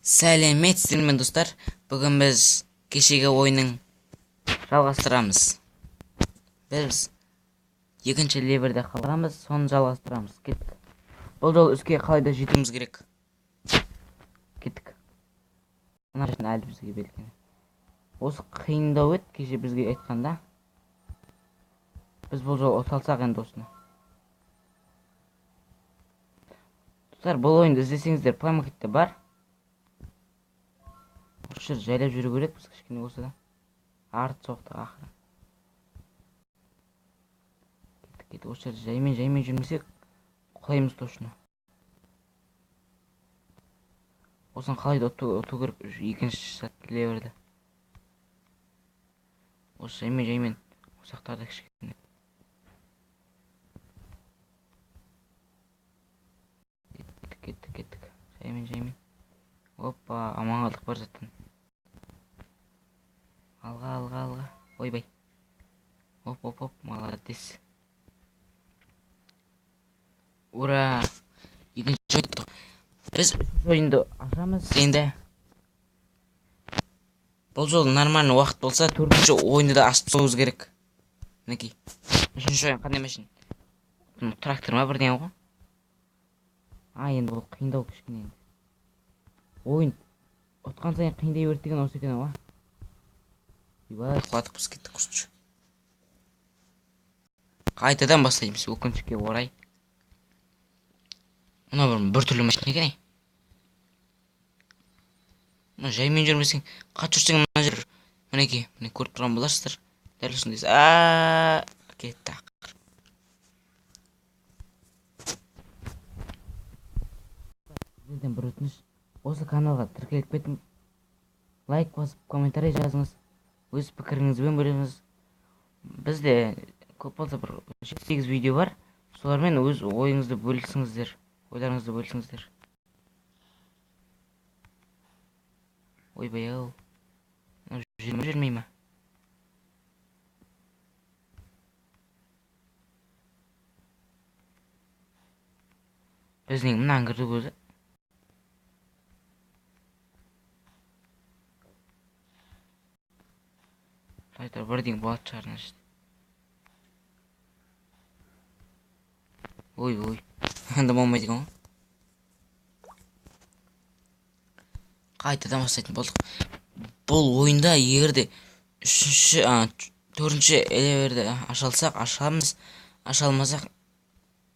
Сәлеметсіздер ме достар, бүгін біз кешегі ойынның жалғастырамыз. Біз екінші леверде қалғанбыз, соны жалғастырамыз. Кеттік. Бұл жол үске қалайда жетуіміз керек. Кеттік. Мына жерден әлі бізге белгілі. Осы қиындау еді кеше бізге айтқанда. Біз бұл жол ұталсақ енді осыны. Достар, бұл ойынды іздесеңіздер плеймаркетте бар. Осы жайлап жүру керек, біз кішкене болса да. Арт соқты ақыры. Кеттік. Осы жаймен жүрмесек құлаймыз точно. Осыны қалайда ұту керек екінші сәт леверді. Осы жаймен осақтарды кішкене. Кеттік. Жаймен. Опа, аман қалдық бар заттан. Алға. Ойбай. Оп, молодец. Ура! Екінші ойды. Біз ойынды ашамыз енді. Бұл жолы нормальный уақыт болса, төртінші ойынды да ашып соғыз керек. Мінекей. Үшінші ойын қандай машин? Трактор ма бірден ғой? Енді бұл қиындау кішкене. Ойын ұтқан сайын қиындай берді деген осы екен ау. Құлатық біз кеттік құрсыншы. Қайтадан бастаймыз өкінішке орай. Мұна бір түрлі машина екен. Мұна жаймен жүрмесең, қат жүрсең мұна жүр. Мінеке, көріп тұрған боларсыздар. Дәл осындайыз. Кетті ақыр. Сізден бір өтініш. Осы каналға тіркеліп кетің. Лайк басып, комментарий жазыңыз. Өз пікіріңізбен бөліңіз. Бізде көп болса бір 7-8 видео бар. Солармен өз ойыңызды бөлісіңіздер. Ойларыңызды бөлісіңіздер. Ойбай ау. Жүрмей ма? Біздің мұнан кірдік өзі. Айтар бірден болады шығарына жеді. Ой. Енді болмайды екен ғой. Қайтадан бастайтын болдық. Бұл ойында егерде төртінші элеверді ашалсақ, ашамыз. Ашалмасақ,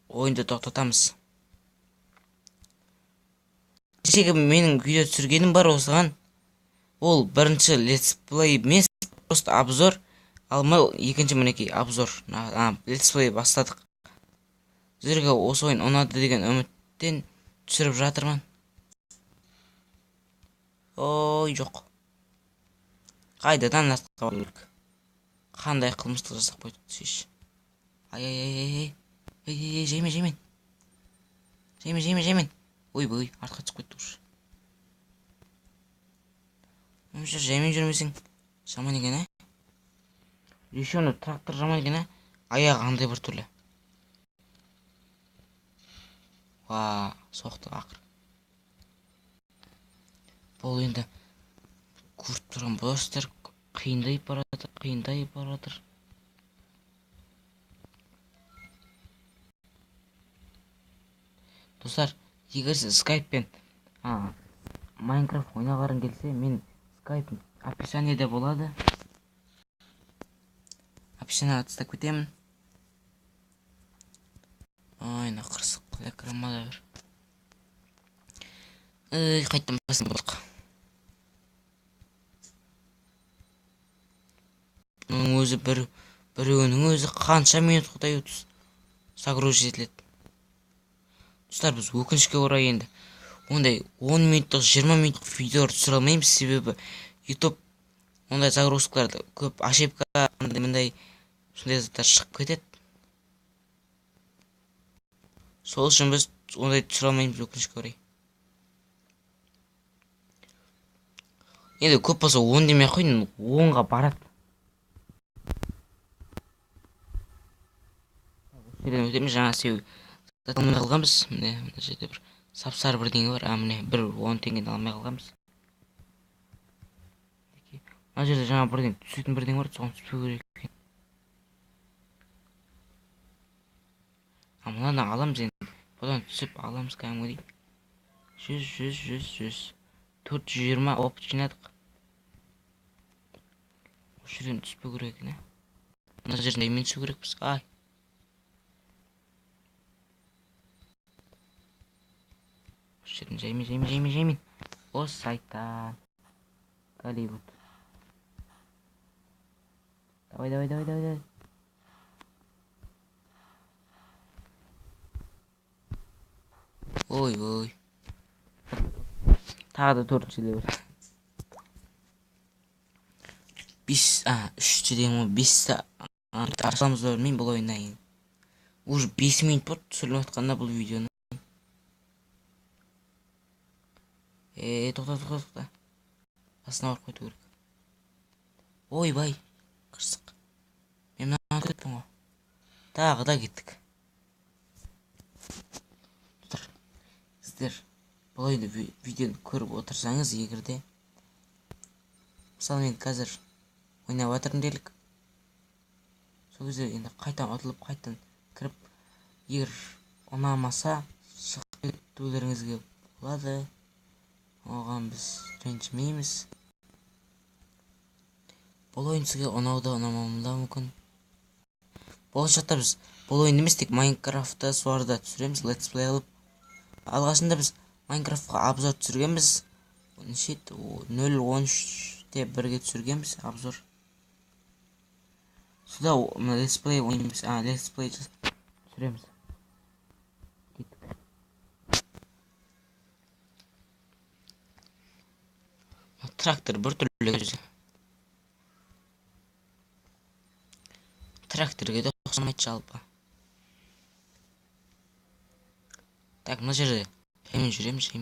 ойынды тоқтатамыз. Кешегі менің видео түсіргенім бар осыған. Ол бірінші летсплей емес, просто обзор. Алмал екінші мінекей обзор. Летсплей бастадық. Сіздерге осы ойын ұнады деген үміттен түсіріп жатырмын. Ой, жоқ. Қайдадан насқа барылық. Қандай қылмыстық жасақ қойдық түсеш. Ай. Жаймен. Ой, артқа түсіп кетті ұш. Жаймен жүрмесең жаман екен, Решені трактор жаман екен, аяғы андай бір түрлі. Соқты ақыр. Бұл енді көріп тұрған боласыздар, қиындай баратыр. Достар, егер сіз скайппен Майнкрафт ойнағарың келсе, мен скайпым описаниеде болады. Описаниеге тастап кетемін. Айна қырсық экран бір. Қайттан басын болдық. Біреуінің өзі қанша минут құдай өтіз загрузить етіледі. Достар, біз өкінішке орай енді ондай 10 минуттық, 20 минуттық видеолар түсіре алмаймыз, себебі YouTube ондай загрузкаларды көп ошибка, мындай сондай заттар шығып кетеді. Сол үшін біз ондай түсіре алмаймыз өкінішке орай. Енді көп болса 10 демей қойын, 10-ға барады. Өтеміз жаңа сеу. Затылмай қалғанбыз. Мына жерде бір сап-сары бірдеңе бар. Міне бір 10 теңгені алмай қалғанбыз. Мына жерде жаңа бірдеңе түсетін бірдеңе бар, соған түспеу керек екен. Мынаны аламыз енді. Бұдан түсіп аламыз кәдімгідей. 100 420 опыт жинадық. Осы жерден түспеу керек екен. Мына жерден мен түсу керекпіз. Ай. Осы жерден жаймен. Осы сайттан. Голливуд. Давай. Ой. Тағы да 4-ші левел. 3-шіден 5-ті ашыламыз өрмейін бұл ойнайын. Уже 5 минут болды түсіріліп атқанда бұл видеоны. Тоқта. Басына барып қойды көрік. Ой, бай. Қырсық. Мен мынаны көтпін ғой. Тағы да кеттік. Сіздер бұл ойды видеоны көріп отырсаңыз егерде. Мысалы мен қазір ойнап атырын делік. Сол кезде енді қайтан атылып қайтан кіріп. Егер ұнамаса шығып кетулеріңізге болады. Оған біз ренжімейміз. Бұл ойын сізге ұнауды ұнамауы да мүмкін. Болашақта біз бұл ойын емес тек Майнкрафтта суарда түсіреміз, летсплей алып. Алғашында біз Майнкрафтқа обзор түсіргенбіз. 0.13-те бірге түсіргенбіз обзор. Сюда летсплей ойнаймыз, летсплей түсіреміз. Трактор бір түрлі көзі. Тракторге де ұқсамайды жалпы. Так, мына жерде жаймен жүреміз,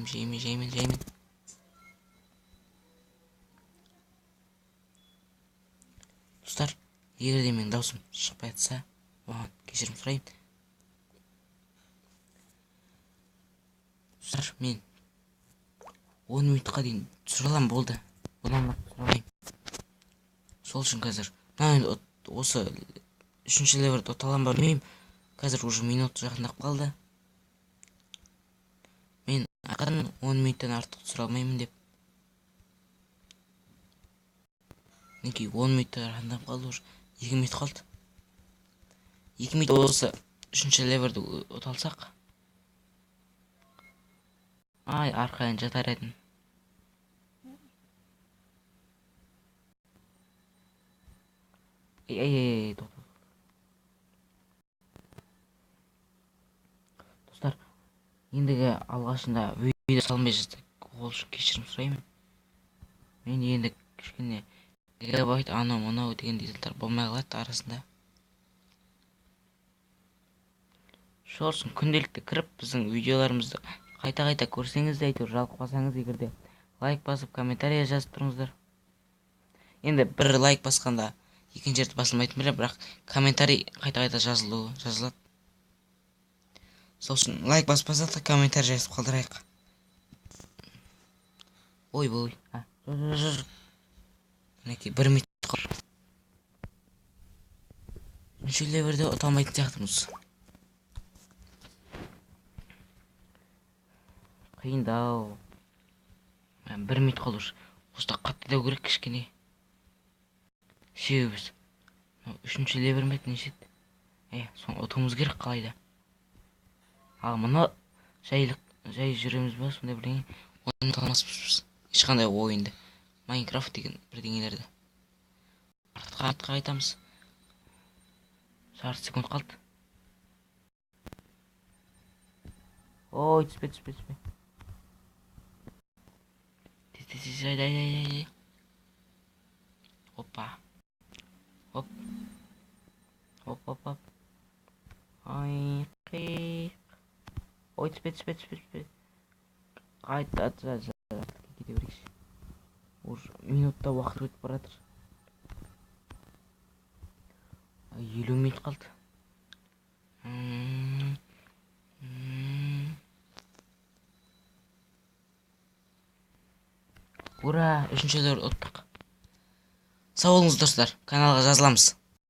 жаймен. Достар, егерде менің даусым шықпай жатса, оған кешірім сұрайын. Достар, мен 10 минутқа дейін түсіре аламын болды. Одан түсіре алмайым. Сол үшін қазір осы 3-ші левелді оталам бармеймін. Қазір уже минут жақындап қалды. Мен ақырын 10 минуттан артық түсіре алмаймын деп. Неке 10 минуттан жақындап қалды уже. 2 минут қалды. 2 минут осы 3-ші левелді оталсақ. Ай, арқайын жатар едім. Ей, достар, ендігі алғашында видео салмай жатсақ, ол үшін кешірім сұраймын. Мен енді кішкене гигабайт анау деген детальдар болмай қалады арасында. Шорсын күнделікті кіріп біздің видеоларымызды қайта көрсеңіз де әйтеуір жалықпасаңыз егерде лайк басып комментария жазып тұрыңыздар. Енді бір лайк басқанда екінші жерді басылмайтын бірақ комментарий қайта жазылады. Сол үшін лайк баспасақ та комментарий жазып қалдырайық. Ой. Мінекей 1 минут қалды. Үшінші левелде ұталмайтын сияқтымыз. Қиындау. 1 минут қалды. Осыда қатты дау керек кішкене. Себебіз 3-ші левел мет нешет? Соны ұтуымыз керек қалайда. Ал мұны жай жүреміз ба сондай бірдеңе? Оны ұталмаспыз. Ешқандай ойынды. Майнкрафт деген бірдеңелерді. Артқа айтамыз. Жарты секунд қалды. Ой, түспе. Ай. Опа. Оп. Ай, қиқ. Ой, түспе. Қайта кете берейікші. Уже минутта уақыт өтіп баратыр. 50 минут қалды. Ура, үшінші левелді ұттық. Сау болыңыз достар, каналға жазыламыз.